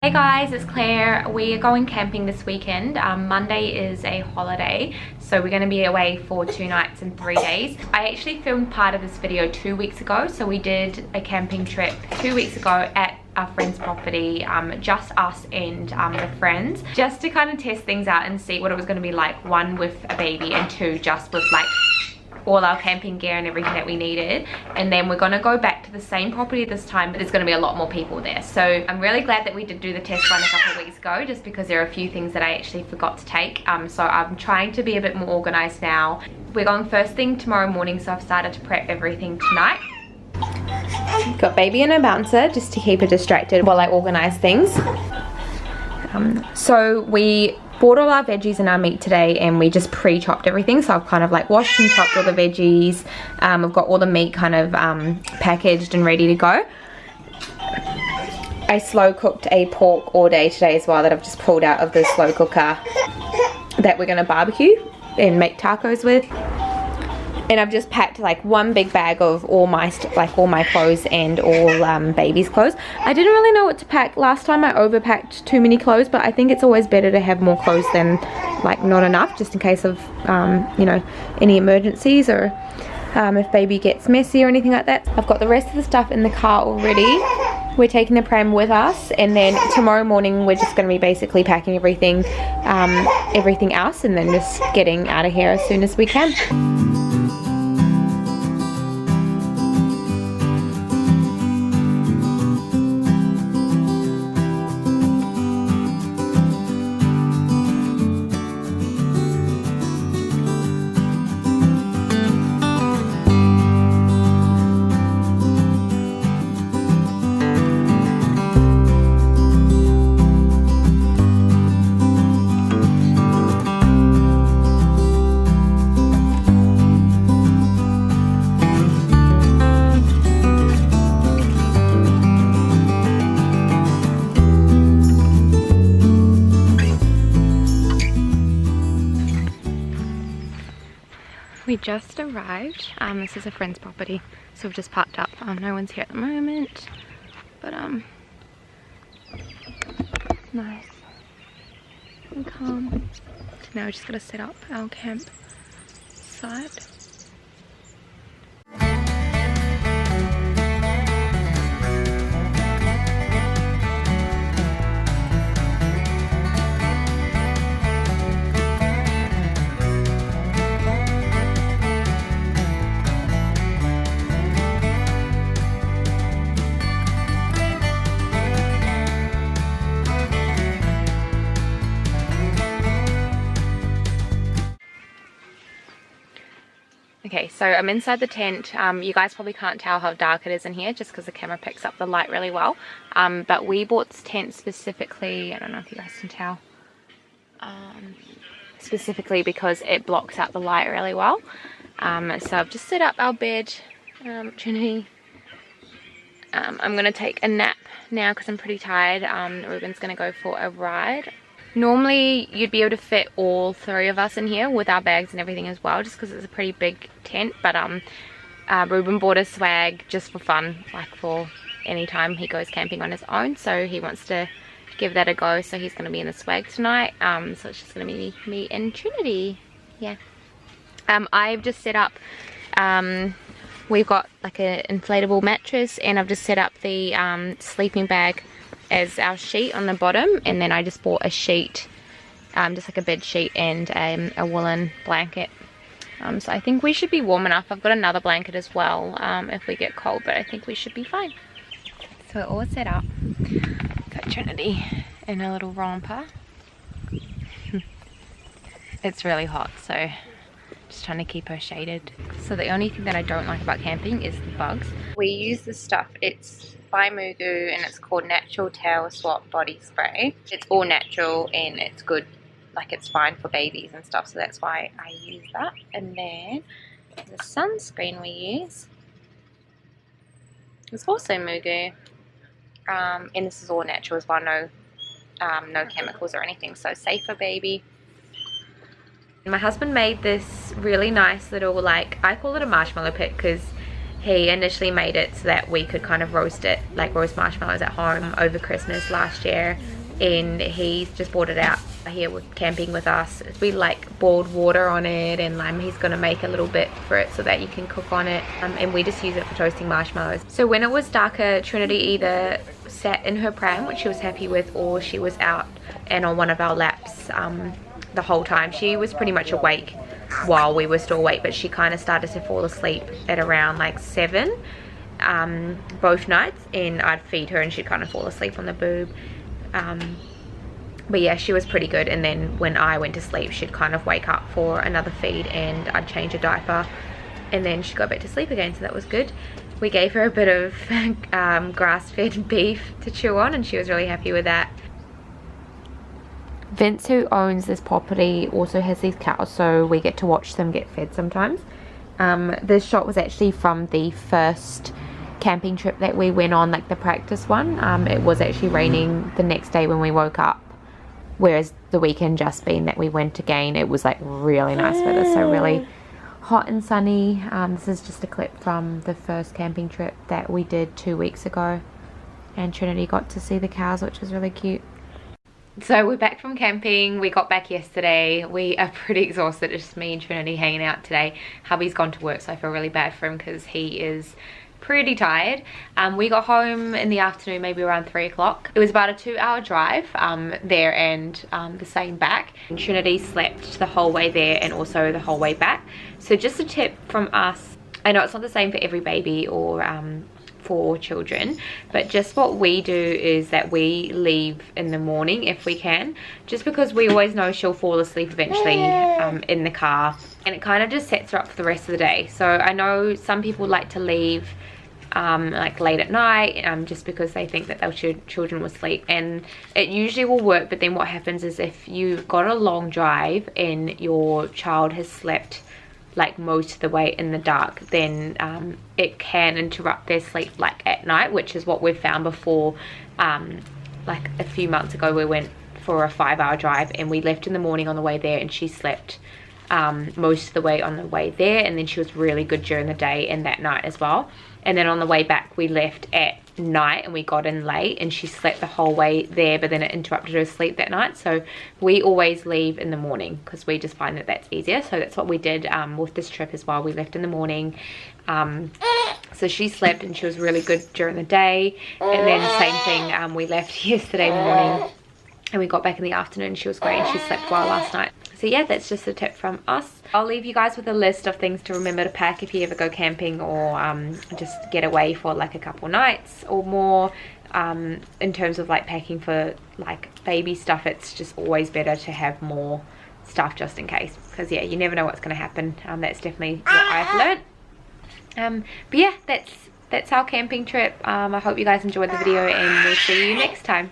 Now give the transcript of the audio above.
Hey guys, it's Claire. We are going camping this weekend. Monday is a holiday, so we're going to be away for 2 nights and 3 days. I actually filmed part of this video 2 weeks ago, so we did a camping trip 2 weeks ago at our friend's property, just us and the friends, just to kind of test things out and see what it was going to be like, 1 with a baby and 2 just with like all our camping gear and everything that we needed. And then we're going to go back to the same property this time, but there's going to be a lot more people there. So I'm really glad that we did do the test run a couple of weeks ago, just because there are a few things that I actually forgot to take. So I'm trying to be a bit more organized now. We're going first thing tomorrow morning, so I've started to prep everything tonight. Got baby in a bouncer just to keep her distracted while I organize things. So we bought all our veggies and our meat today, and we just pre-chopped everything. So I've kind of like washed and chopped all the veggies. I've got all the meat kind of packaged and ready to go. I slow cooked a pork all day today as well, that I've just pulled out of the slow cooker, that we're gonna barbecue and make tacos with. And I've just packed like 1 big bag of all my clothes and all baby's clothes. I didn't really know what to pack last time. I overpacked too many clothes, but I think it's always better to have more clothes than like not enough, just in case of you know, any emergencies, or if baby gets messy or anything like that. I've got the rest of the stuff in the car already. We're taking the pram with us, and then tomorrow morning we're just going to be basically packing everything else, and then just getting out of here as soon as we can. We just arrived. This is a friend's property, so we've just parked up. No one's here at the moment, but nice and calm. Now we're just gonna set up our camp site. Okay, so I'm inside the tent. You guys probably can't tell how dark it is in here just because the camera picks up the light really well. But we bought this tent specifically, I don't know if you guys can tell, specifically because it blocks out the light really well. So I've just set up our bed, Trinity. I'm going to take a nap now because I'm pretty tired. Ruben's going to go for a ride. Normally you'd be able to fit all 3 of us in here with our bags and everything as well, just because it's a pretty big tent. But Ruben bought a swag just for fun, like for any time he goes camping on his own, so he wants to give that a go, so he's going to be in the swag tonight. So it's just going to be me and Trinity. Yeah. I've just set up, we've got like an inflatable mattress, and I've just set up the sleeping bag as our sheet on the bottom, and then I just bought a sheet, just like a bed sheet, and a woolen blanket. So I think we should be warm enough. I've got another blanket as well if we get cold, but I think we should be fine. So we're all set up. Got Trinity in a little romper. It's really hot, so just trying to keep her shaded. So the only thing that I don't like about camping is the bugs. We use this stuff. It's by Mugu, and it's called Natural Tail Swap Body Spray. It's all natural and it's good, like it's fine for babies and stuff, so that's why I use that. And then the sunscreen we use is also Mugu, and this is all natural as well, no chemicals or anything, so safe for baby. My husband made this really nice little, like, I call it a marshmallow pit because he initially made it so that we could kind of roast it, like roast marshmallows at home over Christmas last year. and he's just brought it out here with camping with us. We like boiled water on it, and he's gonna make a little bit for it so that you can cook on it, and we just use it for toasting marshmallows. So when it was darker, Trinity either sat in her pram, which she was happy with, or she was out and on one of our laps the whole time. She was pretty much awake while we were still awake, but she kind of started to fall asleep at around like 7 both nights, and I'd feed her and she'd kind of fall asleep on the boob. But yeah, she was pretty good, and then when I went to sleep she'd kind of wake up for another feed and I'd change her diaper, and then she got back to sleep again, so that was good. We gave her a bit of grass-fed beef to chew on, and she was really happy with that. Vince, who owns this property, also has these cows, so we get to watch them get fed sometimes. This shot was actually from the first camping trip that we went on, like the practice one. It was actually raining the next day when we woke up, whereas the weekend just been that we went again, it was like really nice weather, so really hot and sunny. This is just a clip from the first camping trip that we did 2 weeks ago, and Trinity got to see the cows, which was really cute. So we're back from camping. We got back yesterday. We are pretty exhausted. It's just me and Trinity hanging out today. Hubby's gone to work, so I feel really bad for him because he is pretty tired. We got home in the afternoon, maybe around 3 o'clock. It was about a 2-hour drive there and the same back. And Trinity slept the whole way there and also the whole way back. So just a tip from us, I know it's not the same for every baby or for children, but just what we do is that we leave in the morning if we can, just because we always know she'll fall asleep eventually in the car, and it kind of just sets her up for the rest of the day. So I know some people like to leave like late at night just because they think that their children will sleep, and it usually will work. But then what happens is if you've got a long drive and your child has slept like most of the way in the dark, then it can interrupt their sleep like at night, which is what we've found before. Like a few months ago we went for a 5-hour drive and we left in the morning on the way there, and she slept most of the way on the way there, and then she was really good during the day and that night as well. And then on the way back we left at night and we got in late, and she slept the whole way there, but then it interrupted her sleep that night. So we always leave in the morning because we just find that that's easier. So that's what we did with this trip as well. We left in the morning, so she slept and she was really good during the day, and then same thing, we left yesterday morning and we got back in the afternoon. She was great and she slept well last night. So yeah, that's just a tip from us. I'll leave you guys with a list of things to remember to pack if you ever go camping or just get away for like a couple nights or more. In terms of like packing for like baby stuff, it's just always better to have more stuff just in case, because yeah, you never know what's going to happen. That's definitely what I've learned. But yeah, that's our camping trip. I hope you guys enjoyed the video, and we'll see you next time.